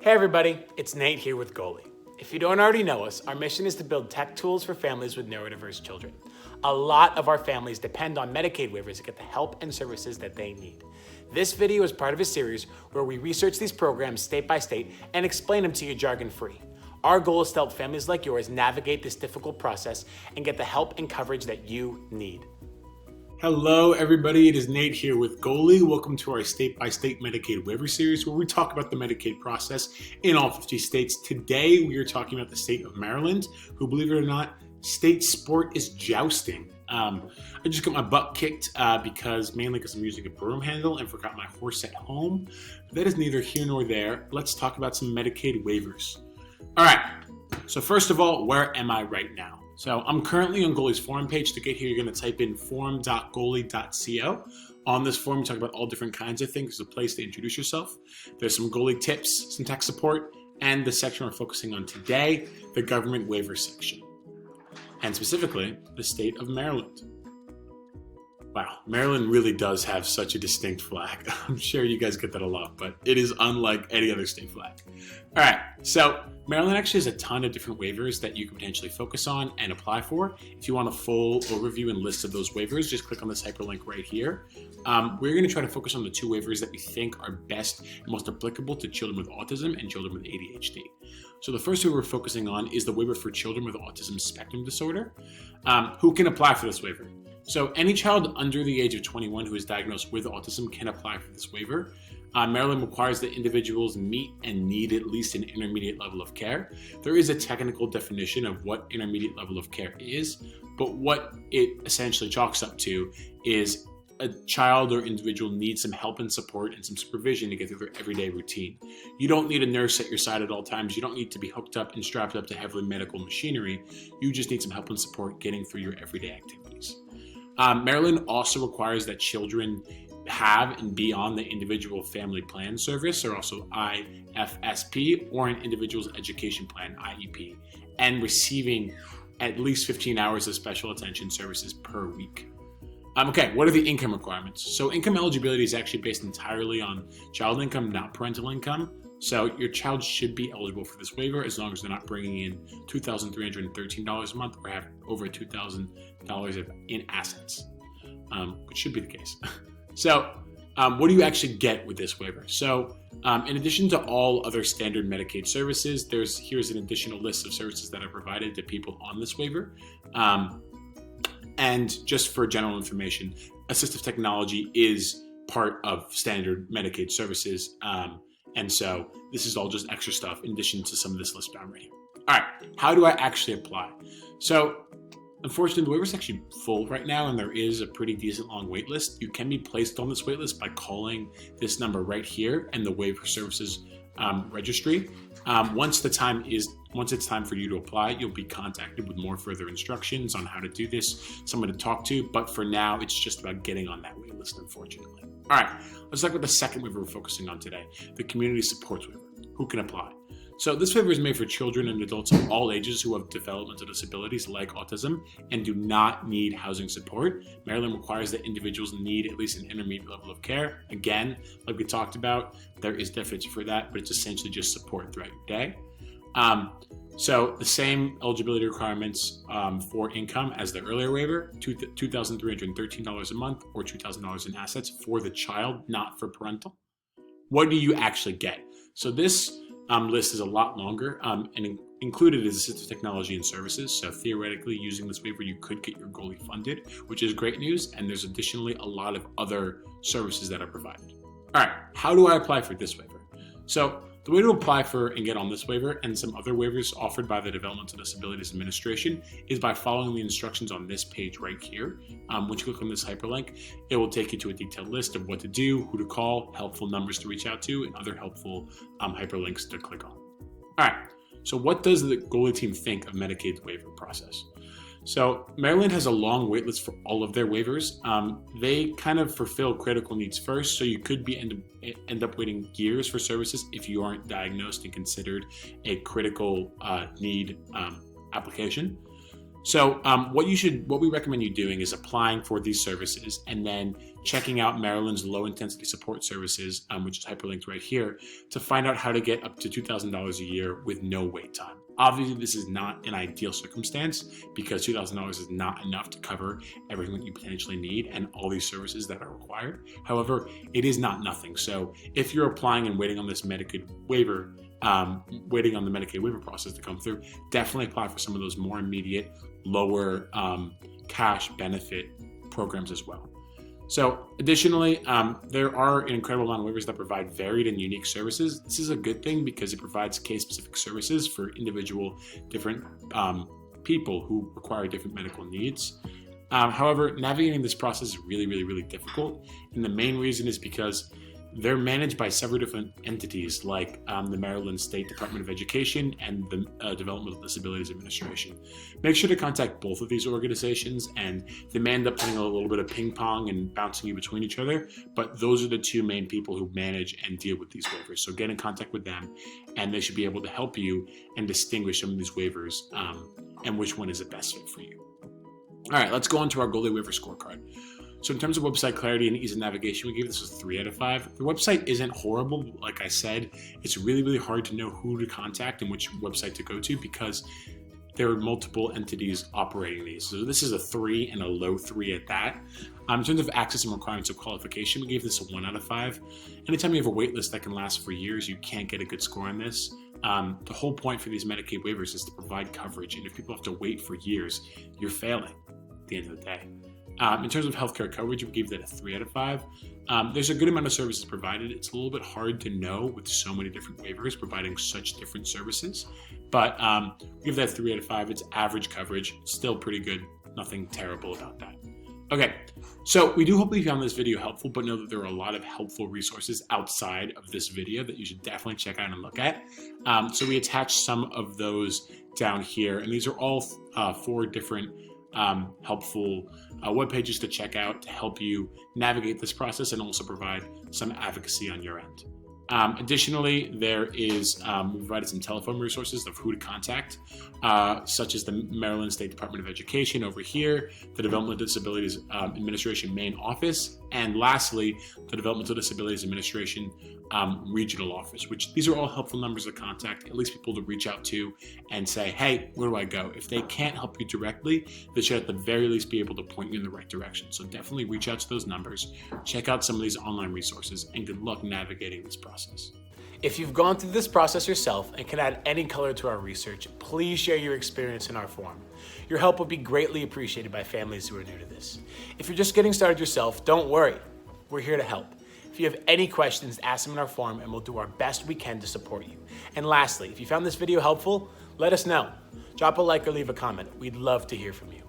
Hey everybody, it's Nate here with Goalie. If you don't already know us, our mission is to build tech tools for families with neurodiverse children. A lot of our families depend on Medicaid waivers to get the help and services that they need. This video is part of a series where we research these programs state by state and explain them to you jargon-free. Our goal is to help families like yours navigate this difficult process and get the help and coverage that you need. Hello, everybody. It is Nate here with Goalie. Welcome to our state-by-state Medicaid waiver series where we talk about the Medicaid process in all 50 states. Today, we are talking about the state of Maryland, who, believe it or not, state sport is jousting. I just got my butt kicked mainly because I'm using a broom handle and forgot my horse at home. But that is neither here nor there. Let's talk about some Medicaid waivers. All right. So first of all, where am I right now? So I'm currently on Goalie's forum page. To get here, you're going to type in forum.goalie.co. On this forum, we talk about all different kinds of things. It's a place to introduce yourself. There's some Goalie tips, some tech support, and the section we're focusing on today, the government waiver section, and specifically the state of Maryland. Wow, Maryland really does have such a distinct flag. I'm sure you guys get that a lot, but it is unlike any other state flag. All right, so Maryland actually has a ton of different waivers that you can potentially focus on and apply for. If you want a full overview and list of those waivers, just click on this hyperlink right here. We're going to try to focus on the two waivers that we think are best and most applicable to children with autism and children with ADHD. So the first waiver we're focusing on is the waiver for children with autism spectrum disorder. Who can apply for this waiver? So any child under the age of 21 who is diagnosed with autism can apply for this waiver. Maryland requires that individuals meet and need at least an intermediate level of care. There is a technical definition of what intermediate level of care is, but what it essentially chalks up to is a child or individual needs some help and support and some supervision to get through their everyday routine. You don't need a nurse at your side at all times. You don't need to be hooked up and strapped up to heavily medical machinery. You just need some help and support getting through your everyday activities. Maryland also requires that children have and be on the Individual Family Plan Service, or also IFSP, or an Individual's Education Plan, IEP, and receiving at least 15 hours of special attention services per week. Okay, what are the income requirements? So income eligibility is actually based entirely on child income, not parental income. So your child should be eligible for this waiver as long as they're not bringing in $2,313 a month or have over $2,000 in assets, which should be the case. So what do you actually get with this waiver? So in addition to all other standard Medicaid services, here's an additional list of services that are provided to people on this waiver. And just for general information, assistive technology is part of standard Medicaid services. And so this is all just extra stuff in addition to some of this list down right here. All right, how do I actually apply? So unfortunately, the waiver is actually full right now, and there is a pretty decent long wait list. You can be placed on this wait list by calling this number right here and the waiver services registry. Once it's time for you to apply, you'll be contacted with more further instructions on how to do this, someone to talk to. But for now, it's just about getting on that wait list, unfortunately. All right, let's talk about the second waiver we're focusing on today, the community supports waiver. Who can apply? So this waiver is made for children and adults of all ages who have developmental disabilities like autism and do not need housing support. Maryland requires that individuals need at least an intermediate level of care. Again, like we talked about, there is definition for that, but it's essentially just support throughout your day. So the same eligibility requirements for income as the earlier waiver, $2,313 a month or $2,000 in assets for the child, not for parental. What do you actually get? So this list is a lot longer, and included is assistive technology and services. So theoretically, using this waiver, you could get your Goalie funded, which is great news. And there's additionally a lot of other services that are provided. All right, how do I apply for this waiver? So the way to apply for and get on this waiver and some other waivers offered by the Developmental Disabilities Administration is by following the instructions on this page right here. Once you click on this hyperlink, it will take you to a detailed list of what to do, who to call, helpful numbers to reach out to, and other helpful hyperlinks to click on. All right, so what does the Goalie team think of Medicaid's waiver process? So Maryland has a long wait list for all of their waivers. They kind of fulfill critical needs first, so you could end up waiting years for services if you aren't diagnosed and considered a critical need application. So what we recommend you doing is applying for these services and then checking out Maryland's low intensity support services, which is hyperlinked right here, to find out how to get up to $2,000 a year with no wait time. Obviously, this is not an ideal circumstance because $2,000 is not enough to cover everything that you potentially need and all these services that are required. However, it is not nothing. So if you're applying and waiting on this Medicaid waiver, waiting on the Medicaid waiver process to come through, definitely apply for some of those more immediate, lower cash benefit programs as well. So additionally, there are an incredible amount of waivers that provide varied and unique services. This is a good thing because it provides case-specific services for individual different people who require different medical needs. However, navigating this process is really, really, really difficult. And the main reason is because they're managed by several different entities like the Maryland State Department of Education and the Developmental Disabilities Administration. Make sure to contact both of these organizations, and they may end up playing a little bit of ping pong and bouncing you between each other, but those are the two main people who manage and deal with these waivers. So get in contact with them, and they should be able to help you and distinguish some of these waivers and which one is the best fit for you. All right, let's go on to our GOLI waiver scorecard. So in terms of website clarity and ease of navigation, we gave this a 3 out of 5. The website isn't horrible. Like I said, it's really, really hard to know who to contact and which website to go to because there are multiple entities operating these. So this is a 3 and a low 3 at that. In terms of access and requirements of qualification, we gave this a 1 out of 5. Anytime you have a wait list that can last for years, you can't get a good score on this. The whole point for these Medicaid waivers is to provide coverage. And if people have to wait for years, you're failing at the end of the day. In terms of healthcare coverage, we gave that a 3 out of 5. There's a good amount of services provided. It's a little bit hard to know with so many different waivers providing such different services, but we give that a 3 out of 5. It's average coverage, still pretty good. Nothing terrible about that. Okay, so we do hope you found this video helpful, but know that there are a lot of helpful resources outside of this video that you should definitely check out and look at. So we attached some of those down here, and these are all 4 different helpful web pages to check out to help you navigate this process and also provide some advocacy on your end. Additionally, there is, we provided some telephone resources of who to contact, such as the Maryland State Department of Education over here, the Developmental Disabilities Administration main office, and lastly, the Developmental Disabilities Administration regional office, which these are all helpful numbers to contact, at least people to reach out to and say, hey, where do I go? If they can't help you directly, they should at the very least be able to point you in the right direction. So definitely reach out to those numbers, check out some of these online resources, and good luck navigating this process. If you've gone through this process yourself and can add any color to our research, please share your experience in our forum. Your help would be greatly appreciated by families who are new to this. If you're just getting started yourself, don't worry. We're here to help. If you have any questions, ask them in our forum and we'll do our best we can to support you. And lastly, if you found this video helpful, let us know. Drop a like or leave a comment. We'd love to hear from you.